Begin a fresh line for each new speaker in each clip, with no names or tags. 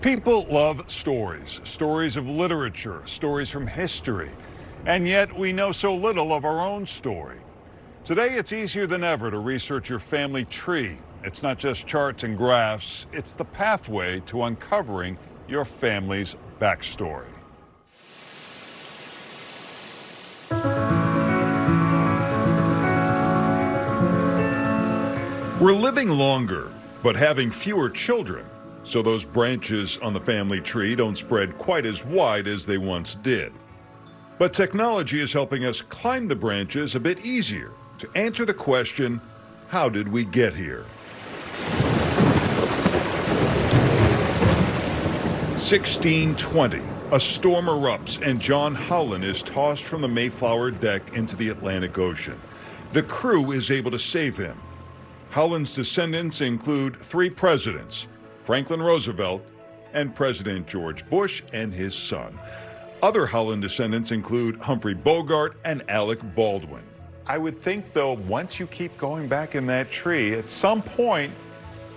People love stories, stories of literature, stories from history, and yet we know so little of our own story. Today, it's easier than ever to research your family tree. It's not just charts and graphs, it's the pathway to uncovering your family's backstory. We're living longer, but having fewer children, so those branches on the family tree don't spread quite as wide as they once did. But technology is helping us climb the branches a bit easier to answer the question, how did we get here? 1620, a storm erupts and John Howland is tossed from the Mayflower deck into the Atlantic Ocean. The crew is able to save him. Howland's descendants include three presidents, Franklin Roosevelt and President George Bush and his son. Other Howland descendants include Humphrey Bogart and Alec Baldwin. I would think, though, once you keep going back in that tree, at some point,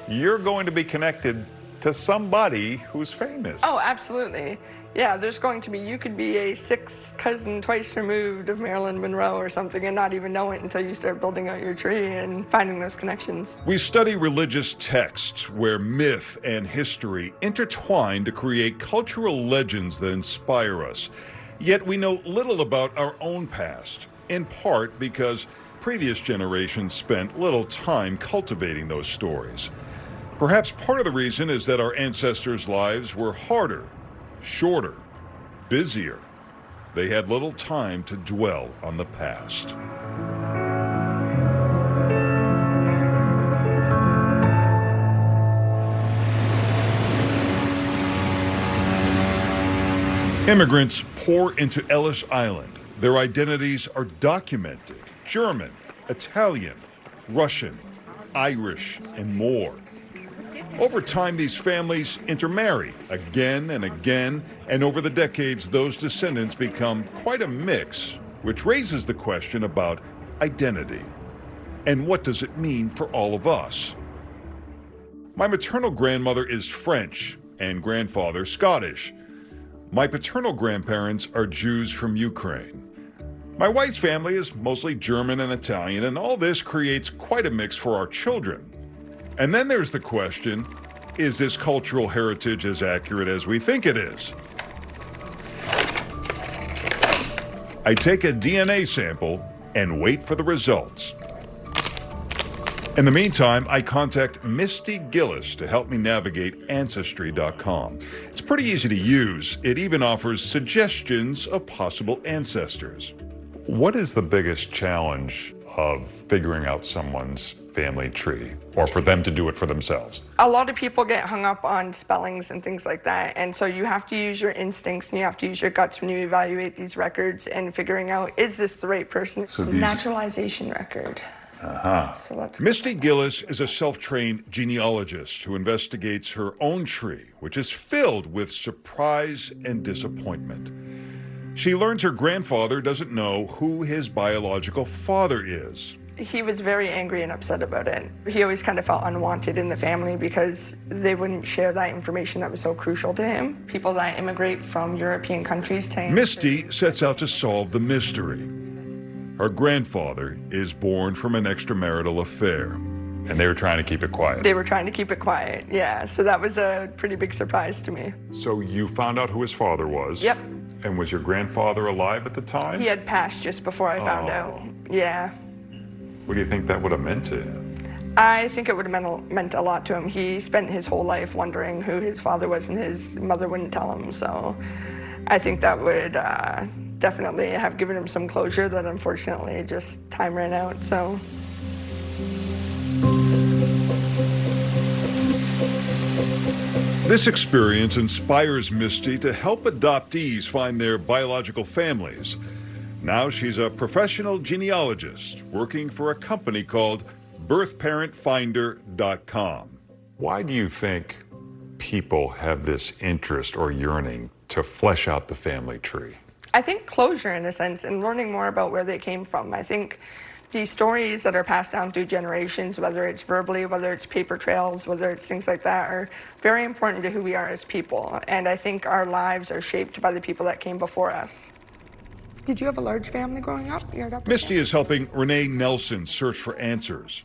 you're going to be connected to somebody who's famous.
Oh, absolutely. Yeah, there's going to be, you could be a sixth cousin twice removed of Marilyn Monroe or something and not even know it until you start building out your tree and finding those connections.
We study religious texts where myth and history intertwine to create cultural legends that inspire us. Yet we know little about our own past, in part because previous generations spent little time cultivating those stories. Perhaps part of the reason is that our ancestors' lives were harder, shorter, busier. They had little time to dwell on the past. Immigrants pour into Ellis Island. Their identities are documented: German, Italian, Russian, Irish, and more. Over time, these families intermarry again and again, and over the decades, those descendants become quite a mix, which raises the question about identity. And what does it mean for all of us? My maternal grandmother is French and grandfather Scottish. My paternal grandparents are Jews from Ukraine. My wife's family is mostly German and Italian, and all this creates quite a mix for our children. And then there's the question, is this cultural heritage as accurate as we think it is? I take a DNA sample and wait for the results. In the meantime, I contact Misty Gillis to help me navigate Ancestry.com. It's pretty easy to use. It even offers suggestions of possible ancestors. What is the biggest challenge of figuring out someone's family tree, or for them to do it for themselves?
A lot of people get hung up on spellings and things like that, and so you have to use your instincts and you have to use your guts when you evaluate these records and figuring out, is this the right person?
So
Naturalization record. So let's
Misty Gillis is a self-trained genealogist who investigates her own tree, which is filled with surprise and disappointment. She learns her grandfather doesn't know who his biological father is.
He was very angry and upset about it. He always kind of felt unwanted in the family because they wouldn't share that information that was so crucial to him. People that immigrate from European countries tend
Misty sets out to solve the mystery. Her grandfather is born from an extramarital affair. And they were trying to keep it quiet.
They were trying to keep it quiet, yeah. So that was a pretty big surprise to me.
So you found out who his father was?
Yep.
And was your grandfather alive at the time?
He had passed just before I found out. Yeah.
What do you think that would have meant to him?
I think it would have meant a lot to him. He spent his whole life wondering who his father was, and his mother wouldn't tell him. So I think that would definitely have given him some closure that unfortunately just time ran out. So.
This experience inspires Misty to help adoptees find their biological families. Now she's a professional genealogist working for a company called birthparentfinder.com. Why do you think people have this interest or yearning to flesh out the family tree?
I think closure in a sense and learning more about where they came from. I think These stories that are passed down through generations, whether it's verbally, whether it's paper trails, whether it's things like that, are very important to who we are as people. And I think our lives are shaped by the people that came before us. Did you have a large family growing up?
Misty is helping Renee Nelson search for answers.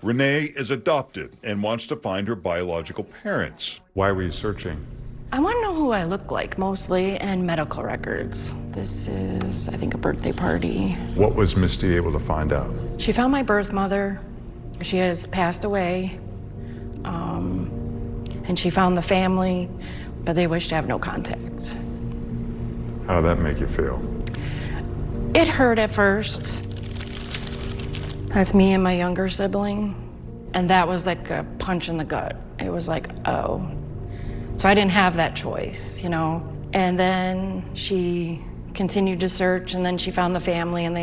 Renee is adopted and wants to find her biological parents.
Why were you searching?
I want to know who I look like, mostly, and medical records. This is, I think, a birthday party.
What was Misty able to find out?
She found my birth mother. She has passed away. And she found the family, but they wish to have no contact.
How did that make you feel?
It hurt at first. That's me and my younger sibling. And that was like a punch in the gut. It was like, oh. So I didn't have that choice, you know? And then she continued to search, and then she found the family, and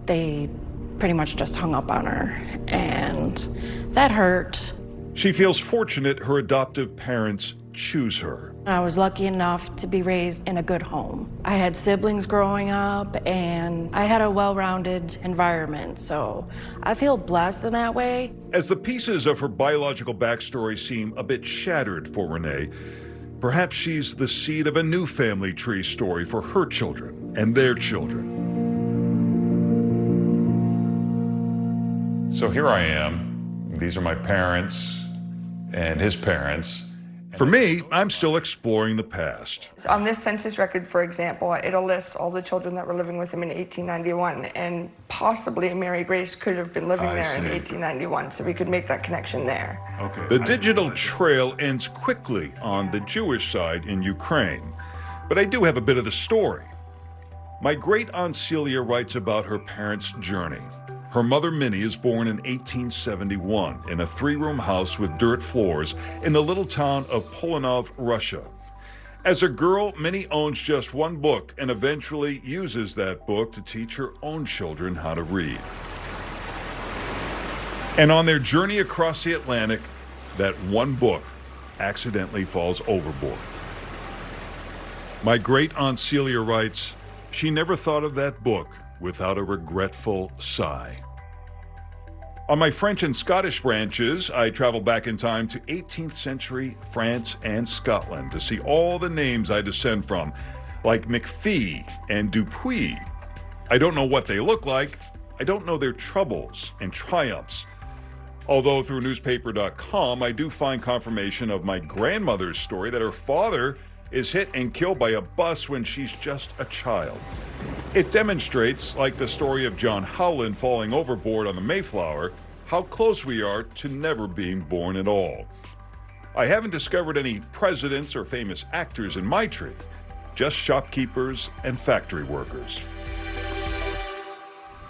they pretty much just hung up on her. And that hurt.
She feels fortunate her adoptive parents choose her.
I was lucky enough to be raised in a good home. I had siblings growing up, and I had a well-rounded environment, so I feel blessed in that way.
As the pieces of her biological backstory seem a bit shattered for Renee, perhaps she's the seed of a new family tree story for her children and their children.
So here I am. These are my parents and his parents.
For me, I'm still exploring the past.
On this census record, for example, it'll list all the children that were living with him in 1891, and possibly Mary Grace could have been living there in 1891, so we could make that connection there.
Okay.
The digital trail ends quickly on the Jewish side in Ukraine, but I do have a bit of the story. My great-aunt Celia writes about her parents' journey. Her mother, Minnie, is born in 1871 in a three-room house with dirt floors in the little town of Polonov, Russia. As a girl, Minnie owns just one book and eventually uses that book to teach her own children how to read. And on their journey across the Atlantic, that one book accidentally falls overboard. My great-aunt Celia writes, she never thought of that book without a regretful sigh. On my French and Scottish branches, I travel back in time to 18th century France and Scotland to see all the names I descend from, like McPhee and Dupuy. I don't know what they look like. I don't know their troubles and triumphs. Although through newspaper.com, I do find confirmation of my grandmother's story that her father is hit and killed by a bus when she's just a child. It demonstrates, like the story of John Howland falling overboard on the Mayflower, how close we are to never being born at all. I haven't discovered any presidents or famous actors in my tree, just shopkeepers and factory workers.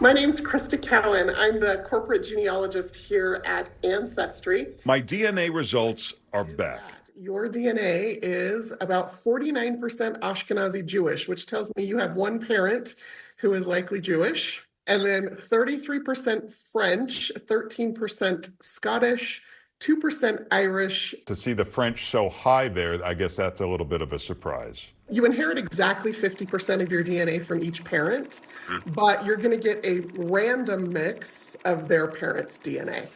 My name's Krista Cowan. I'm the corporate genealogist here at Ancestry.
My DNA results are back.
Your DNA is about 49% Ashkenazi Jewish, which tells me you have one parent who is likely Jewish, and then 33% French, 13% Scottish, 2% Irish.
To see the French so high there, I guess that's a little bit of a surprise.
You inherit exactly 50% of your DNA from each parent, but you're going to get a random mix of their parents' DNA.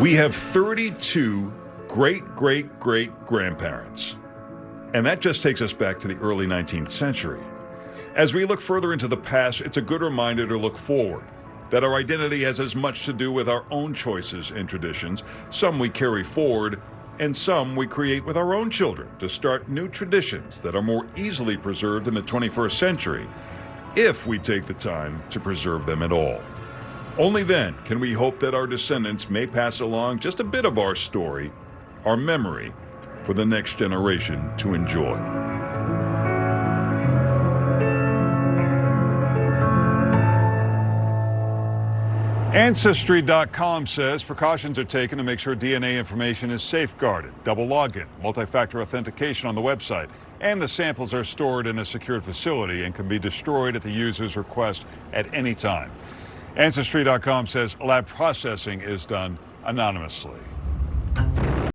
We have 32 great-great-great-grandparents. And that just takes us back to the early 19th century. As we look further into the past, it's a good reminder to look forward, that our identity has as much to do with our own choices and traditions. Some we carry forward, and some we create with our own children to start new traditions that are more easily preserved in the 21st century, if we take the time to preserve them at all. Only then can we hope that our descendants may pass along just a bit of our story, our memory, for the next generation to enjoy.
Ancestry.com says precautions are taken to make sure DNA information is safeguarded. Double login, multi-factor authentication on the website, and the samples are stored in a secured facility and can be destroyed at the user's request at any time. Ancestry.com says lab processing is done anonymously.